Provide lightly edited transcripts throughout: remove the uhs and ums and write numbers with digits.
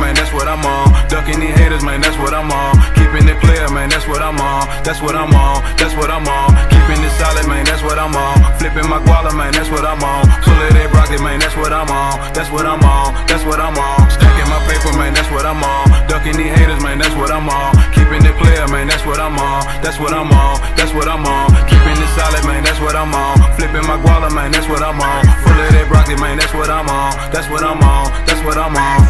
man, that's what I'm on. Ducking these haters, man, that's what I'm on. Keeping it clear, man, that's what I'm on. That's what I'm on, that's what I'm on. Keeping it solid, man, that's what I'm on. Flipping my guala, man, that's what I'm on. Full of that broccoli, man, that's what I'm on. That's what I'm on, that's what I'm on. Stacking my paper, man, that's what I'm on. Ducking these haters, man, that's what I'm on. Keeping it clear, man, that's what I'm on. That's what I'm on, that's what I'm on. Keeping it solid, man, that's what I'm on. Flipping my guala, man, that's what I'm on. Full of that broccoli, man, that's what I'm on. That's what I'm on, that's what I'm on.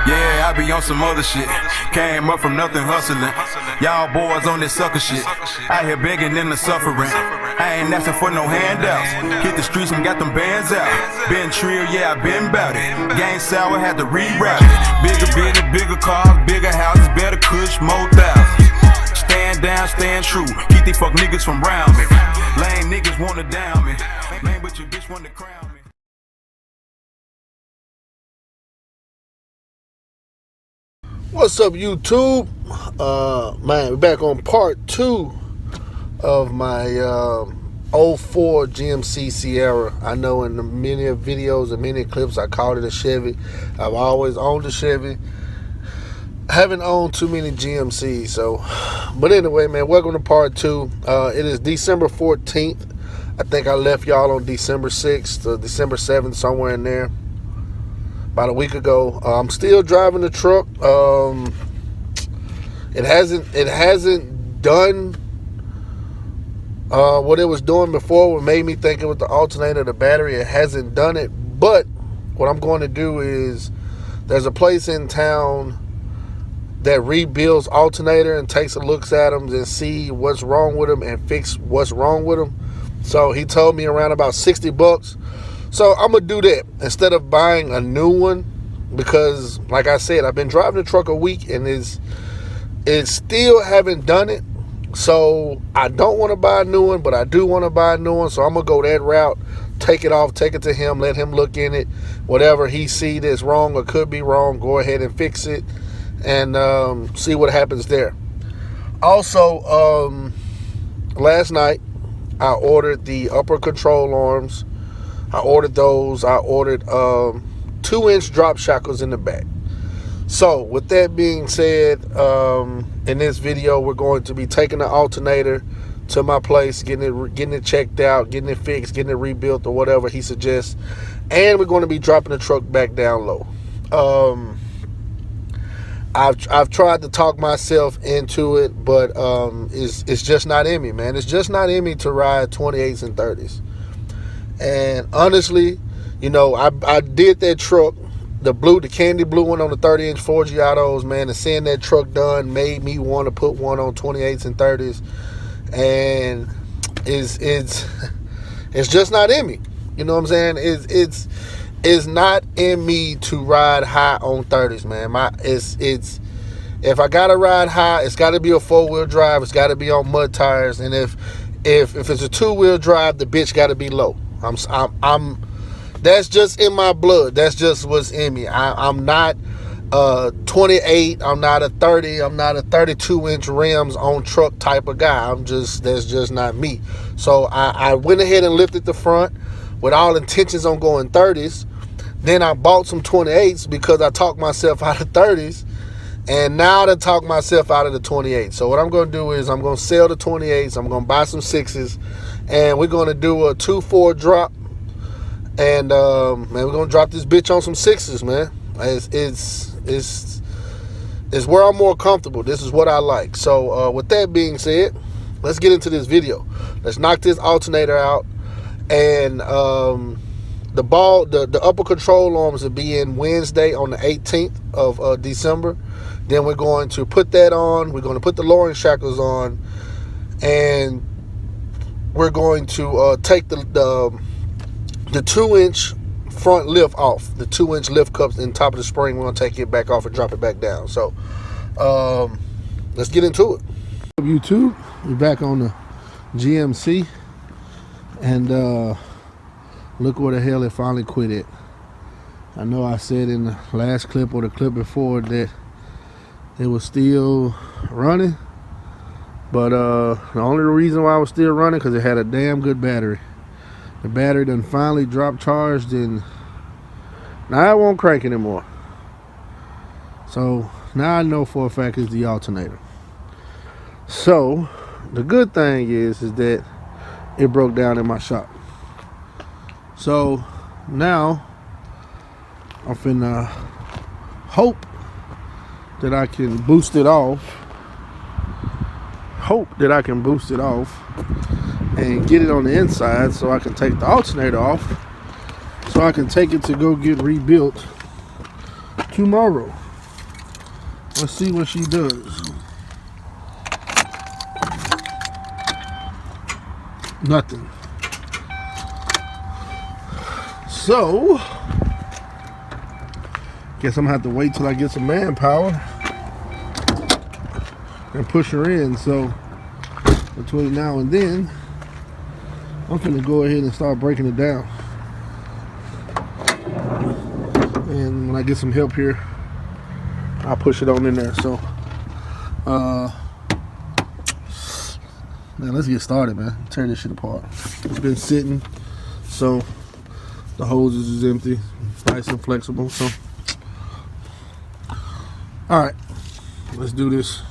Yeah, I be on some other shit. Came up from nothing hustling. Y'all boys on this sucker shit. Out here begging them to suffering. I ain't asking for no handouts. Hit the streets and got them bands out. Been trill, yeah, I been bout it. Gang sour, had to reroute it. Bigger business, bigger cars, bigger houses, better kush, more thousands. Stand down, stand true. Keep these fuck niggas from round me. Lame niggas wanna down me. Man, but your bitch wanna crown me. What's up, YouTube? Man, we're back on part 2 of my 04 GMC Sierra. I know in the many videos and many clips I called it a Chevy. I've always owned a Chevy. I haven't owned too many GMCs, so. But anyway, man, welcome to part 2. It is December 14th. I think I left y'all on December 6th or December 7th, somewhere in there. About a week ago. I'm still driving the truck. It hasn't done what it was doing before. What made me think it was the alternator, the battery. It hasn't done it. But what I'm going to do is, there's a place in town that rebuilds alternator and takes a looks at them and see what's wrong with them and fix what's wrong with them. So he told me around about $60. So I'm going to do that instead of buying a new one, because like I said, I've been driving the truck a week and it's still haven't done it. So I don't want to buy a new one, but I do want to buy a new one. So I'm going to go that route, take it off, take it to him, let him look in it. Whatever he see that's wrong or could be wrong, go ahead and fix it and see what happens there. Also, last night I ordered the upper control arms. I ordered those. I ordered 2-inch drop shackles in the back. So with that being said, in this video we're going to be taking the alternator to my place, getting it checked out, getting it fixed, getting it rebuilt or whatever he suggests, and we're going to be dropping the truck back down low. I've tried to talk myself into it, but it's just not in me, man. It's just not in me to ride 28s and 30s. And honestly, you know, I did that truck, the candy blue one on the 30-inch 4G autos, man, and seeing that truck done made me want to put one on 28s and 30s. And it's just not in me. You know what I'm saying? It's not in me to ride high on 30s, man. If I gotta ride high, it's got to be a 4-wheel drive. It's got to be on mud tires. And if it's a 2-wheel drive, the bitch got to be low. That's just in my blood. That's just what's in me. I'm not 28. I'm not a 30. I'm not a 32-inch rims on truck type of guy. That's just not me. So I went ahead and lifted the front with all intentions on going 30s. Then I bought some 28s because I talked myself out of 30s. And now I talk myself out of the 28. So what I'm going to do is I'm going to sell the 28s. I'm going to buy some 6s. And we're going to do a 2-4 drop. And, man, we're going to drop this bitch on some 6s, man. It's where I'm more comfortable. This is what I like. So with that being said, let's get into this video. Let's knock this alternator out. And the upper control arms will be in Wednesday on the 18th of December. Then we're going to put that on. We're going to put the lowering shackles on. And we're going to take the 2-inch front lift off. The 2-inch lift cups in top of the spring. We're going to take it back off and drop it back down. So let's get into it. YouTube, we're back on the GMC. And look where the hell it finally quit at. I know I said in the last clip or the clip before that it was still running. But the only reason why I was still running because it had a damn good battery. The battery done finally dropped charged and now it won't crank anymore. So So now I know for a fact it's the alternator. So the good thing is that it broke down in my shop. So now I'm finna hope that I can boost it off. And get it on the inside so I can take the alternator off, so I can take it to go get rebuilt tomorrow. Let's see what she does. Nothing. So guess I'm gonna have to wait till I get some manpower and push her in. So between now and then, I'm finna go ahead and start breaking it down. And when I get some help here, I'll push it on in there. So now let's get started, man. Tear this shit apart. It's been sitting, so the hoses is empty, nice and flexible. So all right, let's do this.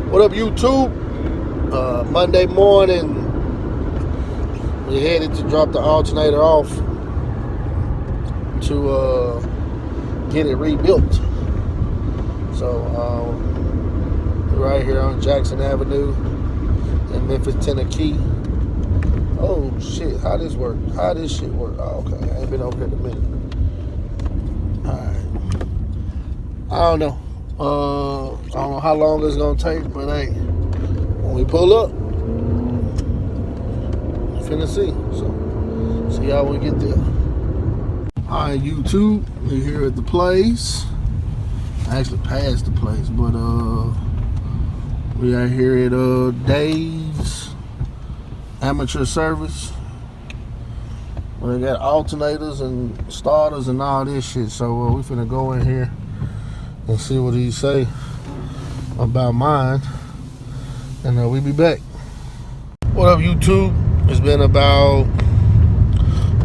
What up, YouTube? Monday morning, we headed to drop the alternator off to get it rebuilt. So right here on Jackson Avenue in Memphis, Tennessee. Oh shit, how this work? How this shit work? Oh, okay, I ain't been over here in a minute. Alright. I don't know. I don't know how long it's gonna take, but hey, when we pull up, we're finna see. So, see how we get there. Alright, YouTube, we're here at the place. I actually passed the place, but we are here at Dave's Amateur Service. We got alternators and starters and all this shit. So we finna go in here and see what he say about mine, and we'll be back. What up, YouTube? It's been about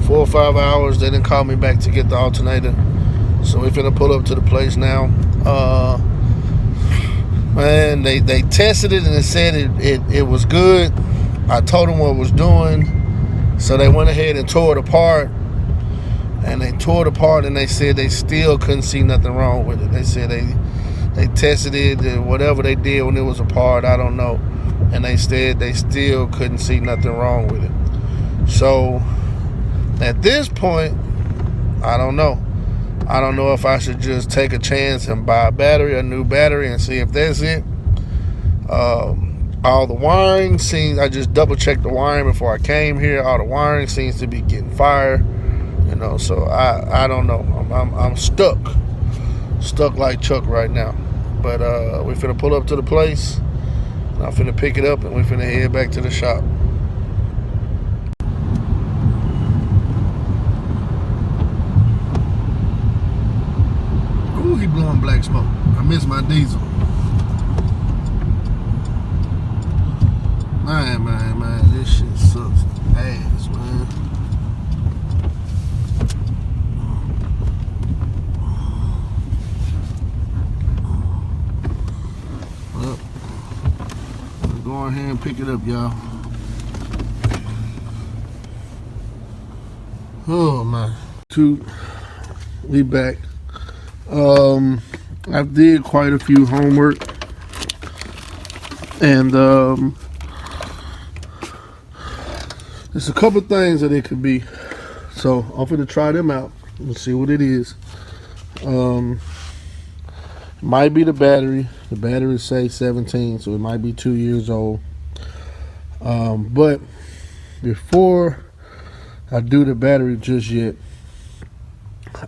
4 or 5 hours. They didn't call me back to get the alternator, so we finna pull up to the place now. Man, they tested it and they said it was good. I told them what it was doing, so they went ahead and tore it apart. And they tore it apart, and they said they still couldn't see nothing wrong with it. They said they tested it, and whatever they did when it was apart, I don't know. And they said they still couldn't see nothing wrong with it. So at this point, I don't know. I don't know if I should just take a chance and buy a new battery, and see if that's it. All the wiring seems, I just double checked the wiring before I came here. All the wiring seems to be getting fire. You know, so I don't know. I'm stuck like Chuck right now. But we finna pull up to the place, and I'm finna pick it up, and we finna head back to the shop. Ooh, he blowing black smoke. I miss my diesel. Man, this shit sucks ass, man. Go ahead and pick it up, y'all. Oh my. We back. I did quite a few homework, and there's a couple things that it could be. So I'm gonna try them out and see what it is. Might be the battery. The battery say 17, so it might be 2 years old. But before I do the battery just yet,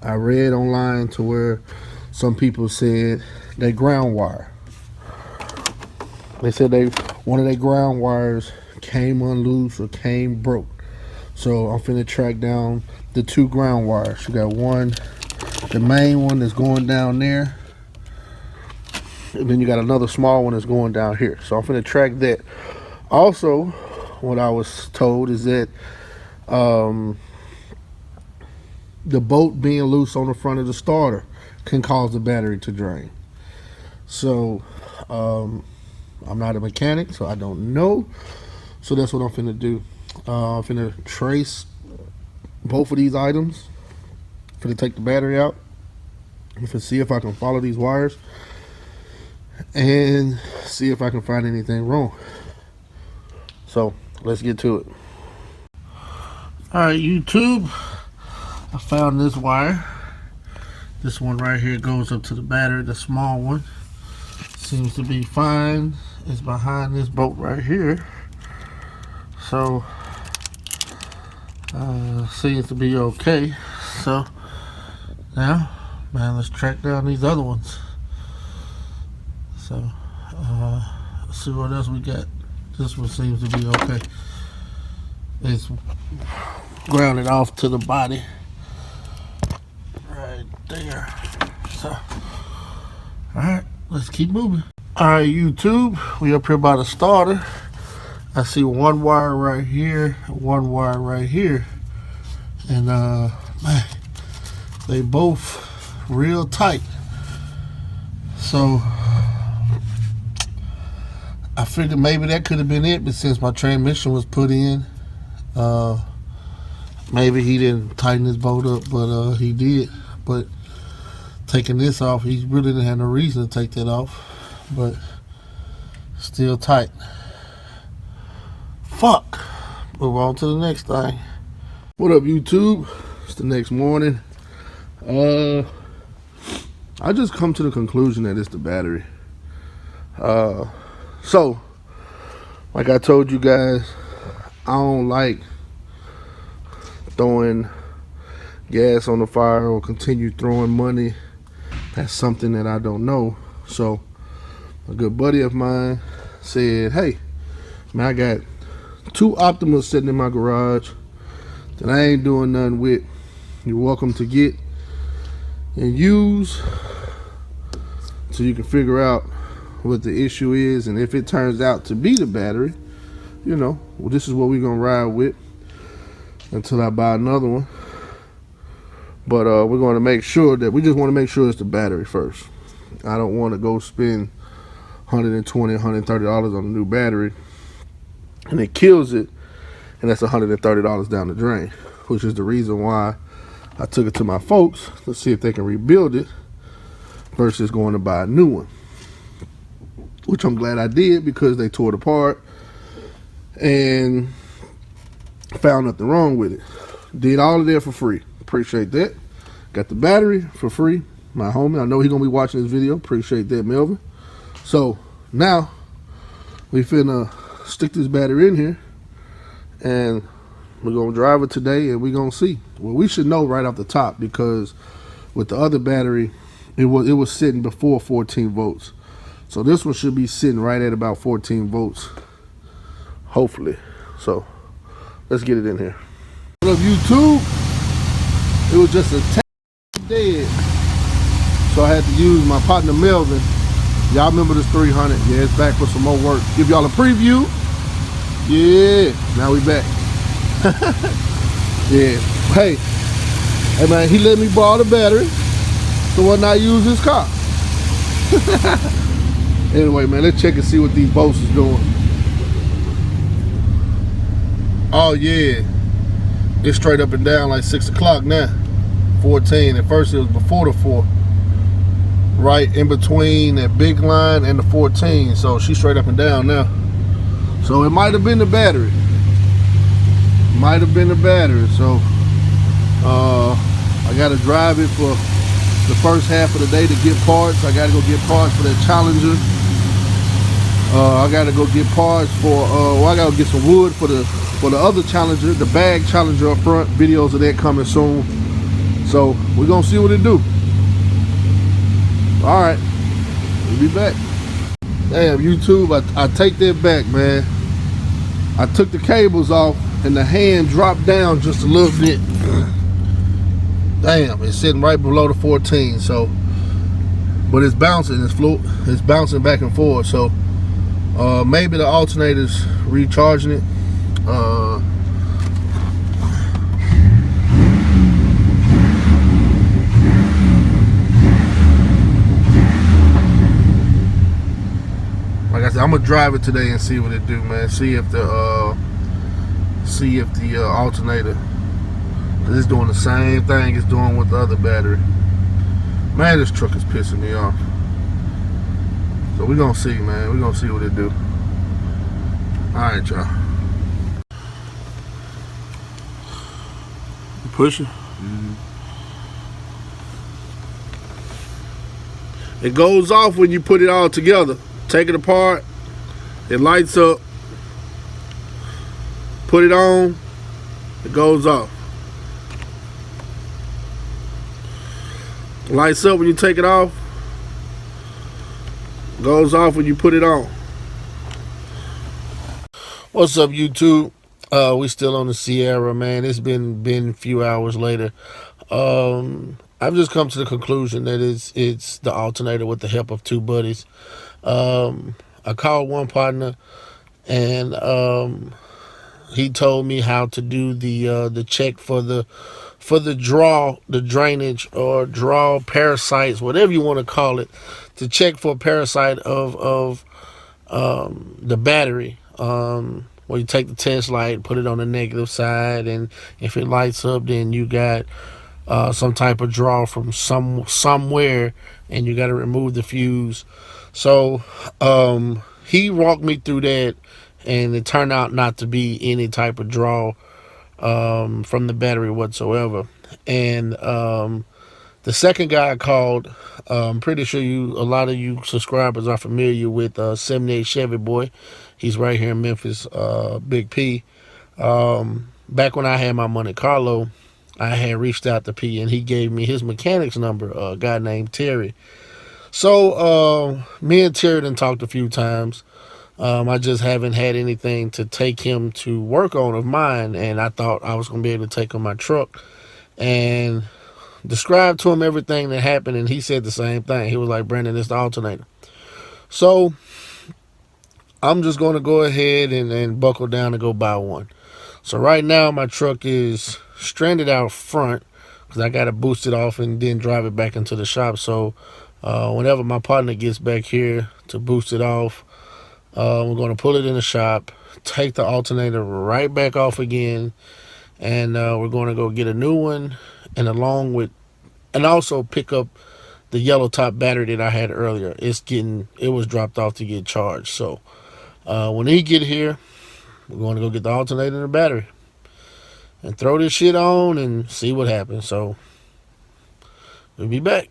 I read online to where some people said they ground wire. They said one of their ground wires came unloose or came broke. So I'm finna track down the 2 ground wires. You got one, the main one that's going down there, and then you got another small one that's going down here. So I'm finna track that. Also, what I was told is that the bolt being loose on the front of the starter can cause the battery to drain. So I'm not a mechanic, so I don't know. So that's what I'm finna do. I'm finna trace both of these items. I'm finna take the battery out. I'm finna see if I can follow these wires and see if I can find anything wrong. So let's get to it. Alright, YouTube, I found this wire. This one right here goes up to the battery, the small one. Seems to be fine. It's behind this bolt right here. So seems to be okay. So now, man, let's track down these other ones. So let's see what else we got. This one seems to be okay. It's grounded off to the body right there. So alright, let's keep moving. Alright, YouTube, we up here by the starter. I see one wire right here, one wire right here, and man, they both real tight. So I figured maybe that could have been it, but since my transmission was put in, maybe he didn't tighten his bolt up, but he did. But taking this off, he really didn't have no reason to take that off, but still tight. Fuck. Move on to the next thing. What up, YouTube? It's the next morning. I just come to the conclusion that it's the battery. So, like I told you guys, I don't like throwing gas on the fire or continue throwing money. That's something that I don't know. So, a good buddy of mine said, hey, man, I got 2 Optimas sitting in my garage that I ain't doing nothing with. You're welcome to get and use so you can figure out what the issue is, and if it turns out to be the battery, you know, well, this is what we're gonna ride with until I buy another one. But we're going to make sure that we just want to make sure it's the battery first. I don't want to go spend $120, $130 on a new battery and it kills it, and that's $130 down the drain, which is the reason why I took it to my folks to see if they can rebuild it versus going to buy a new one, which I'm glad I did, because they tore it apart and found nothing wrong with it. Did all of that for free. Appreciate that. Got the battery for free. My homie, I know he's gonna be watching this video. Appreciate that, Melvin. So now we finna stick this battery in here and we're gonna drive it today, and we're gonna see. Well, we should know right off the top, because with the other battery, it was sitting before 14 volts. So this one should be sitting right at about 14 volts, hopefully. So let's get it in here. What up, YouTube? It was just a tad dead, so I had to use my partner Melvin. Y'all remember this 300? Yeah, it's back for some more work. Give y'all a preview. Yeah, now we back. Yeah, hey man, he let me borrow the battery, so why not use his car? Anyway, man, let's check and see what these bolts is doing. Oh yeah, it's straight up and down like 6 o'clock now. 14. At first it was before the 4, right in between that big line and the 14. So she's straight up and down now. So it might have been the battery. Might have been the battery. So I got to drive it for the first half of the day to get parts. I got to go get parts for that Challenger. I got to go get parts for. Well, I got to get some wood for the other Challenger, the bag Challenger up front. Videos of that coming soon. So we're gonna see what it do. All right, we'll be back. Damn, YouTube, I take that back, man. I took the cables off and the hand dropped down just a little bit. Damn, it's sitting right below the 14, so, but it's bouncing, it's bouncing back and forth, so maybe the alternator's recharging it. Like I said, I'm gonna drive it today and see what it do, man. See if the alternator, cause it's doing the same thing it's doing with the other battery. Man, this truck is pissing me off. So we're gonna see, man. We're gonna see what it do. Alright, y'all. You pushing? Mm-hmm. It goes off when you put it all together. Take it apart, it lights up. Put it on, it goes off. Lights up when you take it off, goes off when you put it on. What's up, YouTube? We still on the Sierra, man. It's been a few hours later. I've just come to the conclusion that it's the alternator with the help of two buddies. I called one partner and he told me how to do the check for the drainage or draw parasites, whatever you want to call it, to check for a parasite of the battery. Where you take the test light, put it on the negative side, and if it lights up, then you got some type of draw from somewhere, and you got to remove the fuse. So he walked me through that, and it turned out not to be any type of draw from the battery whatsoever. And the second guy I called, I'm pretty sure a lot of you subscribers are familiar with 78 Chevy Boy. He's right here in Memphis, Big P. Back when I had my Monte Carlo, I had reached out to P, and he gave me his mechanic's number, a guy named Terry. So me and Terry done talked a few times. I just haven't had anything to take him to work on of mine, and I thought I was going to be able to take on my truck and describe to him everything that happened, and he said the same thing. He was like, Brandon, it's the alternator. So I'm just going to go ahead and buckle down and go buy one. So right now my truck is stranded out front because I got to boost it off and then drive it back into the shop. So whenever my partner gets back here to boost it off, we're going to pull it in the shop, take the alternator right back off again, and we're going to go get a new one, and also pick up the yellow top battery that I had earlier. It was dropped off to get charged. So when he get here, we're going to go get the alternator and the battery and throw this shit on and see what happens. So we'll be back.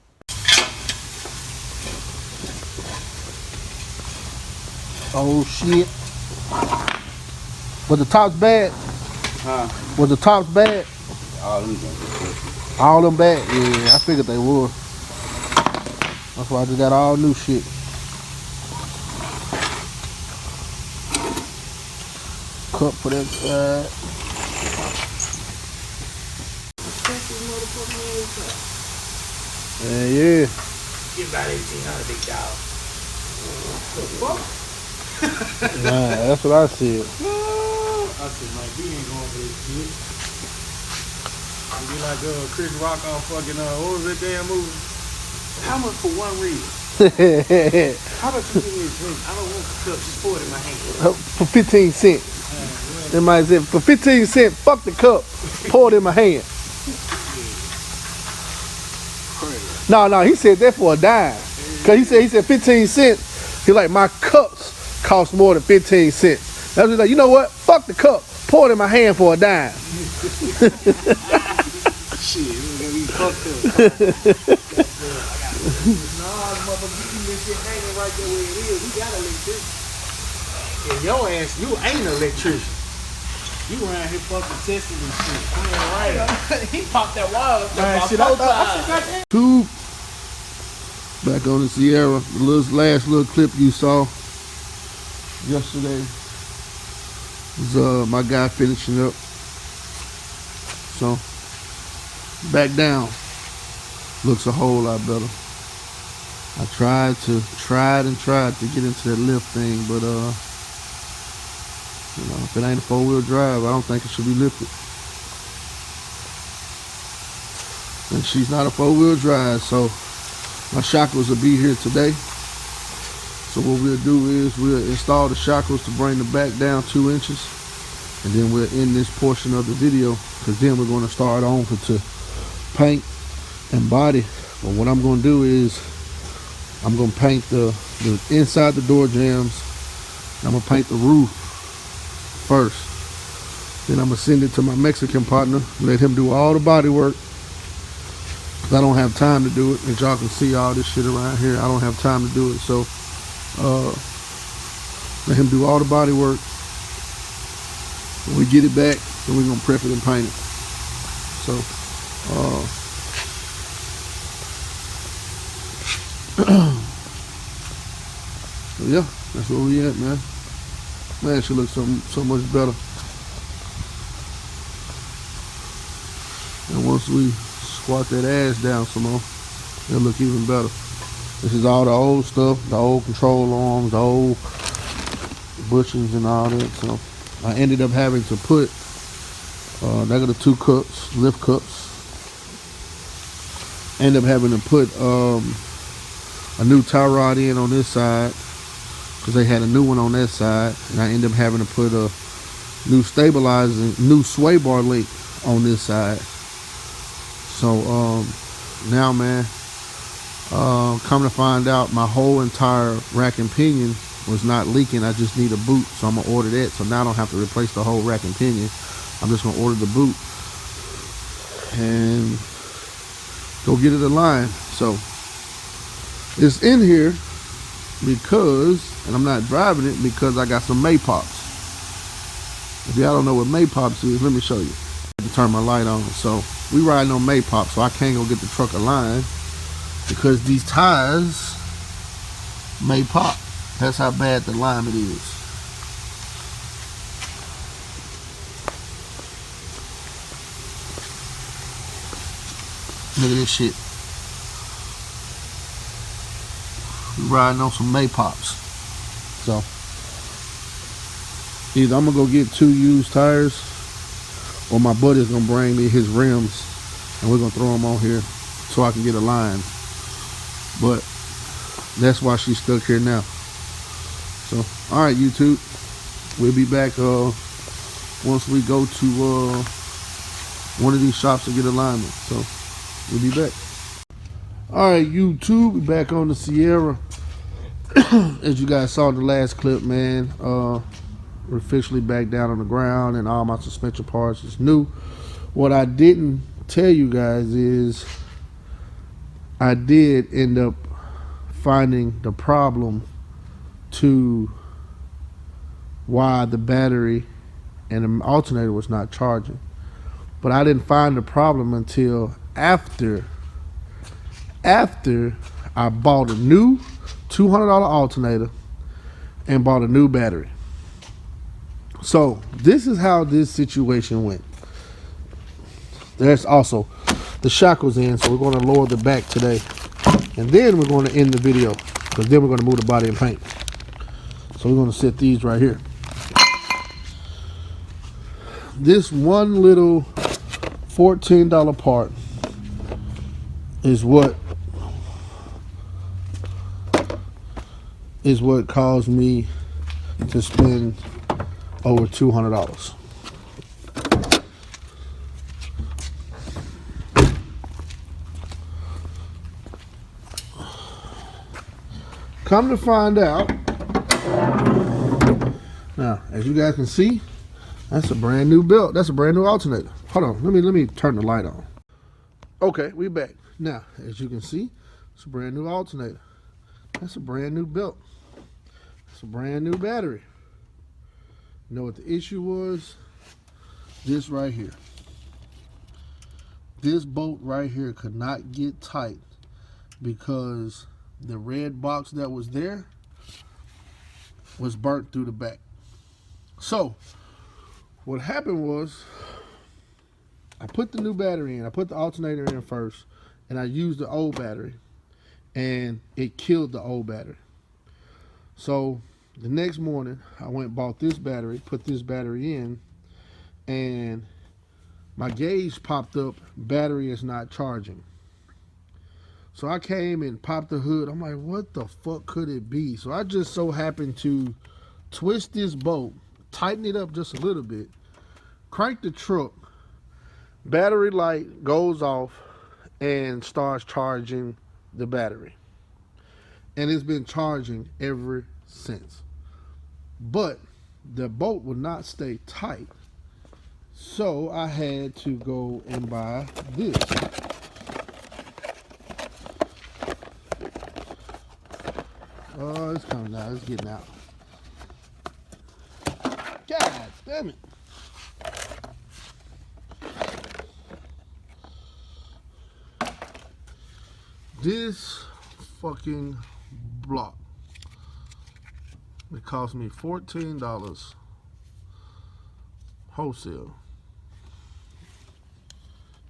Oh shit. Was the tops bad? Huh? Was the tops bad? All them bad? Yeah, I figured they would. That's why I just got all new shit. Cup for that side. Yeah. Get about 1,800, big dog. Nah, that's what I said. I said, man, we ain't going for this shit. You be like Chris Rock on fucking, what was that damn movie? How much for one reel? How about you give me a drink? I don't want the cup, just pour it in my hand. For 15 cents. They might say, for 15 cents, fuck the cup, pour it in my hand. No, he said that for a dime. Cause he said 15 cents. He like, my cups cost more than 15 cents. I was like, you know what? Fuck the cup, pour it in my hand for a dime. Shit, we're gonna be fucked up. Nah, motherfucker, you leave this shit hanging right there where it is. We got electricity. And your ass, you ain't an electrician. You around here fucking testing and shit. Right. He popped that wire. Man, shit, I got that. Two. Back on the Sierra, the last little clip you saw yesterday was my guy finishing up. So back down looks a whole lot better. I tried to get into that lift thing, but you know, if it ain't a 4-wheel drive, I don't think it should be lifted. And she's not a 4-wheel drive, so my shackles will be here today. So what we'll do is we'll install the shackles to bring the back down 2 inches, and then we'll end this portion of the video, because then we're going to start on to paint and body. But what I'm going to do is I'm going to paint the inside the door jambs. I'm going to paint the roof first. Then I'm going to send it to my Mexican partner, let him do all the body work. I don't have time to do it. As y'all can see all this shit around here, I don't have time to do it. So let him do all the body work. When we get it back, then we're going to prep it and paint it. So yeah, that's where we at, man. Man, she looks so much better. And once we squat that ass down some more, it'll look even better. This is all the old stuff, the old control arms, the old bushings and all that. So I ended up having to put, I got the 2 cups, lift cups. Ended up having to put a new tie rod in on this side, because they had a new one on that side, and I ended up having to put a new new sway bar link on this side. So now, man, come to find out, my whole entire rack and pinion was not leaking. I just need a boot, so I'm gonna order that. So now I don't have to replace the whole rack and pinion. I'm just gonna order the boot and go get it aligned. So it's in here because, and I'm not driving it because I got some Maypops. If y'all don't know what Maypops is, let me show you. I have to turn my light on. So we riding on Maypop, so I can't go get the truck aligned because these tires may pop. That's how bad the alignment is. Look at this shit. We riding on some Maypops. So either I'm gonna go get 2 used tires, or my buddy's gonna bring me his rims and we're gonna throw them on here so I can get a line. But that's why she's stuck here now. So alright, YouTube, we'll be back once we go to one of these shops to get alignment. So we'll be back. Alright, YouTube, we back on the Sierra. As you guys saw in the last clip, man, we're officially back down on the ground and all my suspension parts is new. What I didn't tell you guys is I did end up finding the problem to why the battery and the alternator was not charging. But I didn't find the problem until after I bought a new $200 alternator and bought a new battery. So this is how this situation went. There's also the shackles in, so we're going to lower the back today, and then we're going to end the video, because then we're going to move the body and paint. So we're going to set these right here. This one little $14 part is what caused me to spend over $200. Come to find out, now as you guys can see, that's a brand new build. That's a brand new alternator. Hold on, let me turn the light on. Okay, we back. Now, as you can see, it's a brand new alternator. That's a brand new belt. It's a brand new battery. You know what the issue was? This right here. This bolt right here could not get tight because the red box that was there was burnt through the back. So what happened was I put the new battery in. I put the alternator in first, and I used the old battery, and it killed the old battery. So the next morning, I went and bought this battery, put this battery in, and my gauge popped up, battery is not charging. So I came and popped the hood. I'm like, what the fuck could it be? So I just so happened to twist this bolt, tighten it up just a little bit, crank the truck, battery light goes off and starts charging the battery. And it's been charging ever since. But the bolt would not stay tight. So I had to go and buy this. Oh, it's coming out. It's getting out. God damn it. This fucking block, it cost me $14 wholesale,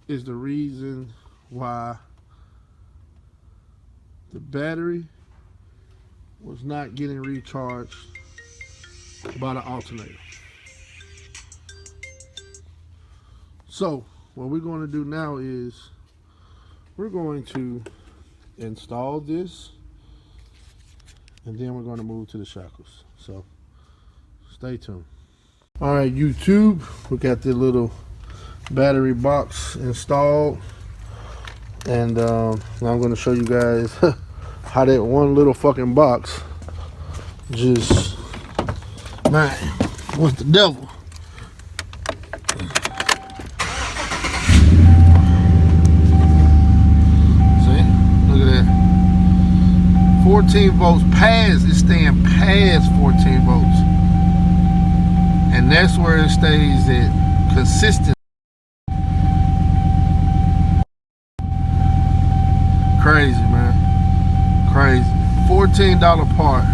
is the reason why the battery was not getting recharged by the alternator. So what we're going to do now is we're going to install this, and then we're going to move to the shackles. So stay tuned. All right, YouTube, we got the little battery box installed, and now I'm going to show you guys how that one little fucking box just, man, what's the devil? See, look at that. 14 volts past, it's staying past 14 volts. And that's where it stays at consistent. Crazy, man. Crazy. $14 part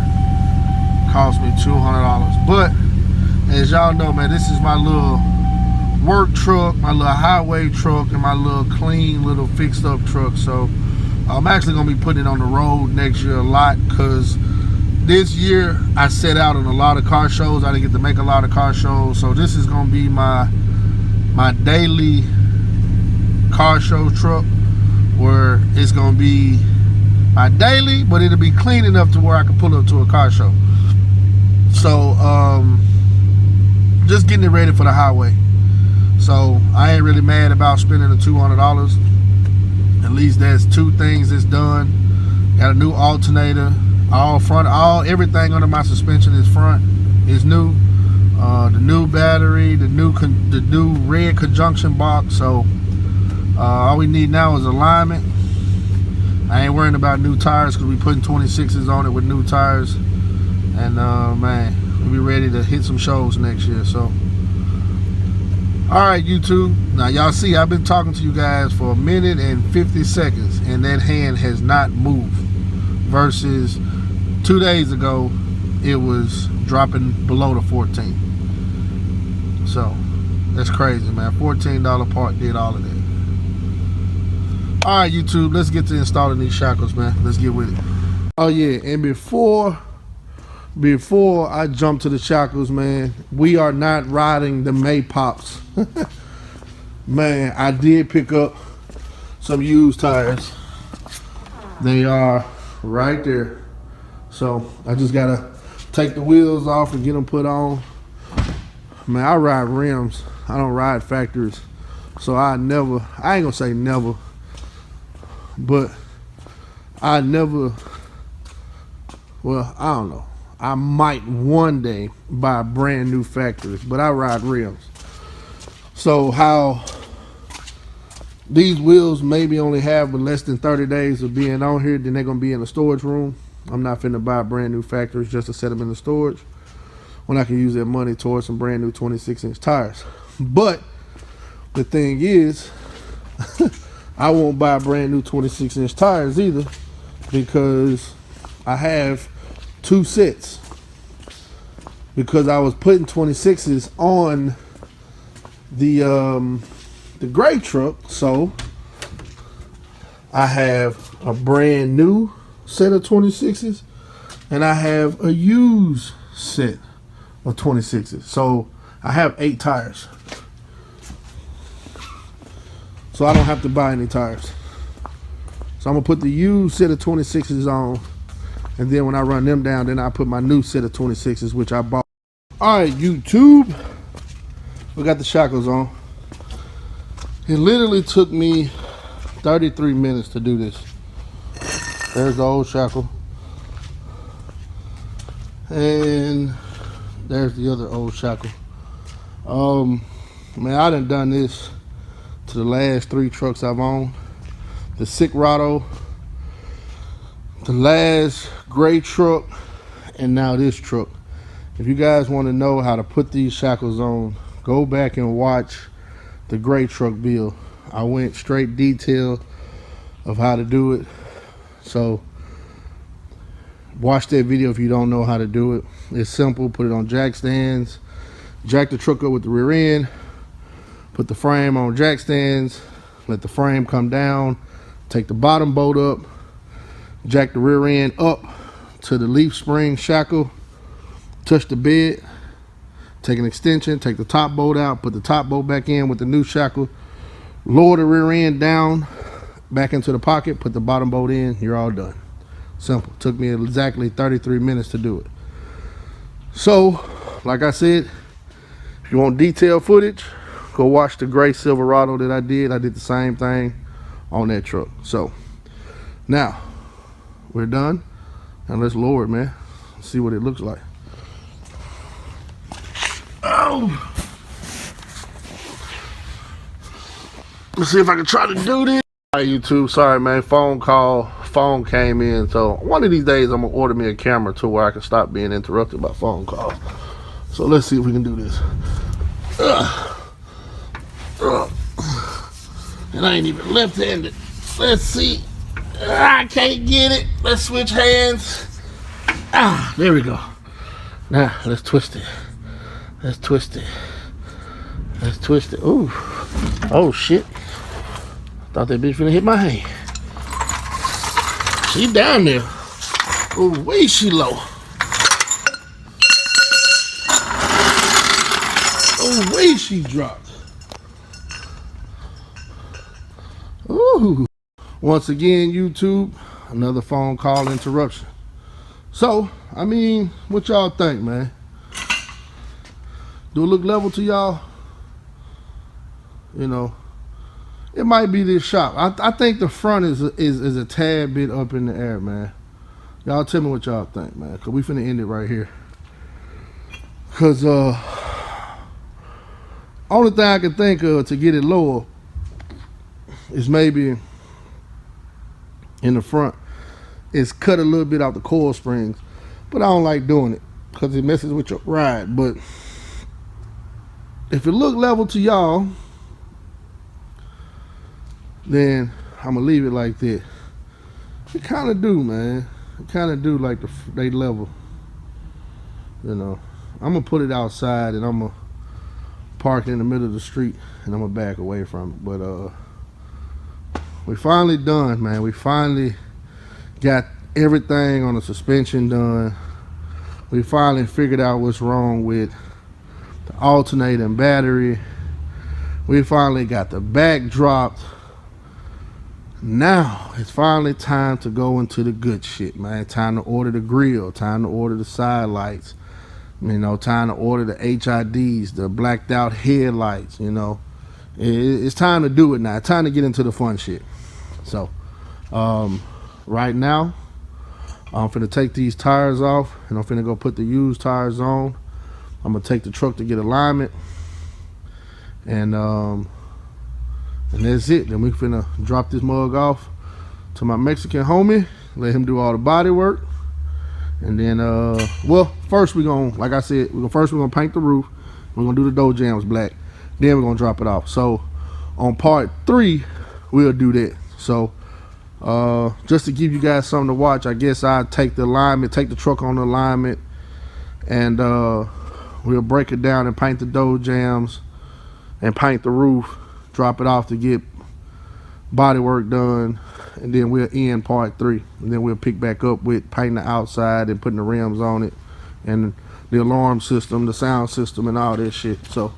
cost me $200. But as y'all know, man, this is my little work truck, my little highway truck, and my little clean little fixed up truck. So I'm actually gonna be putting it on the road next year a lot, because this year I set out on a lot of car shows. I didn't get to make a lot of car shows, so this is gonna be my daily car show truck, where it's gonna be my daily, but it'll be clean enough to where I can pull up to a car show. So just getting it ready for the highway. So I ain't really mad about spending the $200. At least that's two things that's done. Got a new alternator, all front, everything under my suspension is new. The new battery, the new red conjunction box. So all we need now is alignment. I ain't worrying about new tires, because we putting 26s on it with new tires. And man, we'll be ready to hit some shows next year. So alright, YouTube, now y'all see I've been talking to you guys for 1 minute and 50 seconds, and that hand has not moved, versus 2 days ago it was dropping below the 14. So that's crazy, man. $14 part did all of that. Alright, YouTube, let's get to installing these shackles, man. Let's get with it. Oh yeah, and before I jump to the shackles, man, we are not riding the Maypops. Man, I did pick up some used tires. They are right there. So I just gotta take the wheels off and get them put on. Man, I ride rims. I don't ride factories. So I ain't gonna say never, but I never, well, I don't know. I might one day buy brand new factories, but I ride rims. So how these wheels maybe only have but less than 30 days of being on here, then they're gonna be in the storage room. I'm not finna buy brand new factories just to set them in the storage when I can use that money towards some brand new 26-inch tires. But the thing is, I won't buy brand new 26-inch tires either, because I have 2 sets. Because I was putting 26s on the gray truck, so I have a brand new set of 26s and I have a used set of 26s. So I have 8 tires. So I don't have to buy any tires. So I'm gonna put the used set of 26s on, and then when I run them down, then I put my new set of 26s, which I bought. All right, YouTube, we got the shackles on. It literally took me 33 minutes to do this. There's the old shackle. And there's the other old shackle. Man, I done this to the last 3 trucks I've owned. The Silverado, the last gray truck, and now this truck. If you guys want to know how to put these shackles on, go back and watch the gray truck build. I went straight detail of how to do it. So watch that video if you don't know how to do it. It's simple. Put it on jack stands, jack the truck up with the rear end, put the frame on jack stands, let the frame come down, take the bottom bolt up, jack the rear end up to the leaf spring shackle, touch the bed, take an extension, take the top bolt out, put the top bolt back in with the new shackle, lower the rear end down back into the pocket, put the bottom bolt in, you're all done. Simple. Took me exactly 33 minutes to do it. So like I said, if you want detailed footage, go watch the gray Silverado that I did. I did the same thing on that truck. So now we're done, and let's lower it, man. See what it looks like. Oh, let's see if I can try to do this. All right, YouTube, sorry, man. Phone came in, so one of these days I'm gonna order me a camera to where I can stop being interrupted by phone calls. So let's see if we can do this. And I ain't even left-handed. Let's see. I can't get it. Let's switch hands. Ah, there we go. Now let's twist it. Let's twist it. Let's twist it. Ooh. Oh shit. Thought that bitch finna hit my hand. She down there. Ooh, way she low. Oh, way she dropped. Ooh. Once again, YouTube, another phone call interruption. So, I mean, what y'all think, man? Do it look level to y'all? You know, it might be this shop. I think the front is a tad bit up in the air, man. Y'all tell me what y'all think, man, because we finna end it right here. Because only thing I can think of to get it lower is maybe in the front is cut a little bit out the coil springs, but I don't like doing it because it messes with your ride. But if it look level to y'all, then I'm gonna leave it like that. It kind of do, man. It kind of do like they level. You know, I'm gonna put it outside and I'm gonna park it in the middle of the street and I'm gonna back away from it. But we finally done, man. We finally got everything on the suspension done. We finally figured out what's wrong with the alternator and battery. We finally got the back dropped. Now it's finally time to go into the good shit, man. Time to order the grill, time to order the side lights, you know, time to order the HIDs, the blacked out headlights. You know, it's time to do it now. It's time to get into the fun shit. So right now I'm finna take these tires off and I'm finna go put the used tires on. I'm gonna take the truck to get alignment, and that's it. Then we finna drop this mug off to my Mexican homie, let him do all the body work, and then well, first we're gonna, like I said, we're gonna paint the roof. We're gonna do the door jambs black, then we're gonna drop it off. So on part 3 we'll do that. So Just to give you guys something to watch, I guess I'll take the alignment, take the truck on the alignment, and we'll break it down and paint the door jams and paint the roof, drop it off to get body work done, and then we'll end part 3, and then we'll pick back up with painting the outside and putting the rims on it and the alarm system, the sound system, and all that shit. So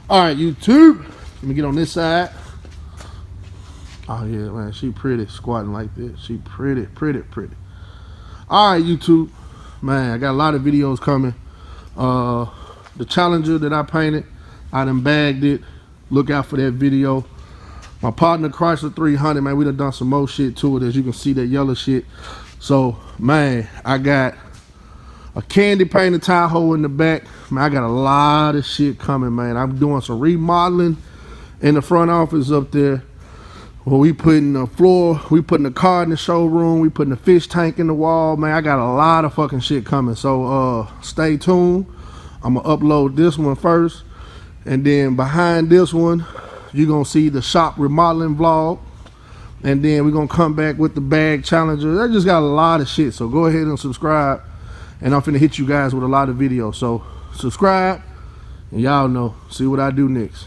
all right, YouTube, let me get on this side. Oh yeah, man, she pretty squatting like that. She pretty. All right, YouTube, man, I got a lot of videos coming. The Challenger that I painted, I done bagged it. Look out for that video. My partner Chrysler 300, man, we done some more shit to it. As you can see, that yellow shit. So, man, I got a candy painted Tahoe in the back. Man, I got a lot of shit coming, man. I'm doing some remodeling in the front office up there. Well, we putting the floor, we putting the car in the showroom, we putting the fish tank in the wall. Man, I got a lot of fucking shit coming. So stay tuned. I'm gonna upload this one first, and then behind this one you're gonna see the shop remodeling vlog, and then we're gonna come back with the bag Challenger. I just got a lot of shit, so go ahead and subscribe, and I'm finna hit you guys with a lot of videos. So subscribe, and y'all know, see what I do next.